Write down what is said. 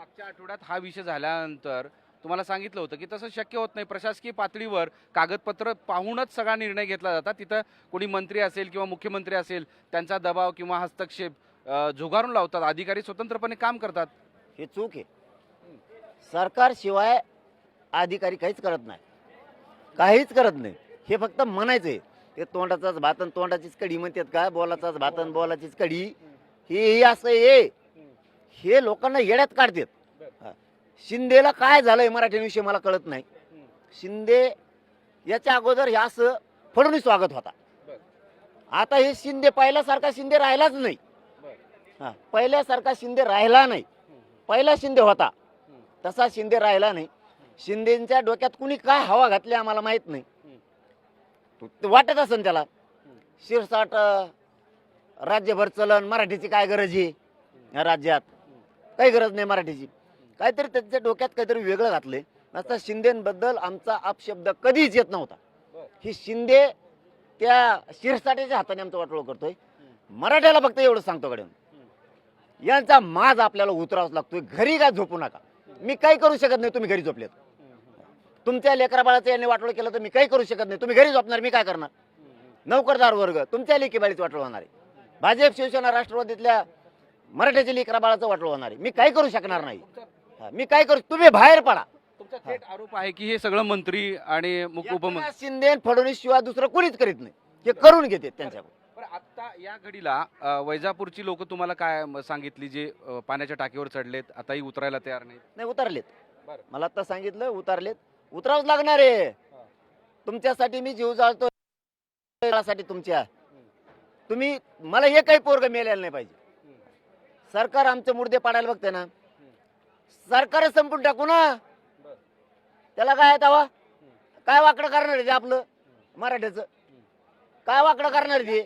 मागच्या आठवड्यात हा विषय झाल्यानंतर तुम्हाला सांगितलं होतं की तसं शक्य होत नाही. प्रशासकीय पातळीवर कागदपत्र पाहूनच सगळा निर्णय घेतला जातात. तिथं कोणी मंत्री असेल किंवा मुख्यमंत्री असेल त्यांचा दबाव किंवा हस्तक्षेप झुगारून लावतात. अधिकारी स्वतंत्रपणे काम करतात. हे चूक आहे. सरकारशिवाय अधिकारी काहीच करत नाही, काहीच करत नाही. हे फक्त म्हणायचं आहे. ते तोंडाचाच भात आणि तोंडाचीच कढी म्हणतात का, बोलाचाच भात आणि बोलाचीच कढी. हे असं आहे, हे लोकांना येड्यात काढतात. हा. शिंदेला काय झालंय मराठ्यांविषयी मला कळत नाही. शिंदे याच्या अगोदर हे असं फडणवीस स्वागत होता. आता हे शिंदे पहिल्यासारखा शिंदे राहिलाच नाही. हा, पहिल्यासारखा शिंदे राहिला नाही. पहिला शिंदे होता तसा शिंदे राहिला नाही. शिंदेच्या डोक्यात कुणी काय हवा घातली आम्हाला माहित नाही. वाटत असेल त्याला शिरसाट राज्यभर चलन, मराठीची काय गरज आहे या राज्यात, काही गरज नाही मराठीची. काहीतरी त्यांच्या डोक्यात काहीतरी वेगळं घातले. नसता शिंदेबद्दल आमचा अपशब्द कधीच येत नव्हता. ही शिंदे त्या शिरसाट्याच्या हाताने आमचं वाटोळ करतोय. मराठ्याला फक्त एवढं सांगतो कडे, यांचा माज आपल्याला उतरावाच लागतोय. घरी काय झोपू नका. मी काही करू शकत नाही, तुम्ही घरी झोपलेत. तुमच्या लेकरा बाळाचं यांनी वाटोळ केलं तर मी काही करू शकत नाही, तुम्ही घरी झोपणार, मी काय करणार. नोकरदार वर्ग तुमच्या लेकी बाळीचं वाटोळ होणार आहे. भाजप शिवसेना राष्ट्रवादीतल्या मराठ्याच्या लेकरा बाळाचं वाटोळ होणार आहे. मी काही करू शकणार नाही. मी काय करू, तुम्ही बाहेर पडा. तुमचा थेट आरोप आहे की हे सगळं मंत्री आणि उपमंत्री शिंदे फडणवीस शिवाय दुसरं कोणीच करीत नाही. हे करून घेते त्यांच्याकडून. आता या घडीला वैजापूरची लोक तुम्हाला काय सांगितली जे पाण्याच्या टाकीवर चढलेत, आताही उतरायला तयार नाहीत? नाही, उतरलेत. बरं. मला आता सांगितलं उतरलेत. उतरावंच लागणार आहे. तुमच्यासाठी मी जीव जाळतो, तुमच्या. तुम्ही मला हे काही पोरग मिळालेलं नाही पाहिजे. सरकार आमचे मुर्दे पाडायला बघते ना, सरकार संपून टाकू ना. त्याला काय आहे तवा? काय वाकडं करणार आहे ते आपलं मराठ्याचं? काय वाकडं करणार आहे ते?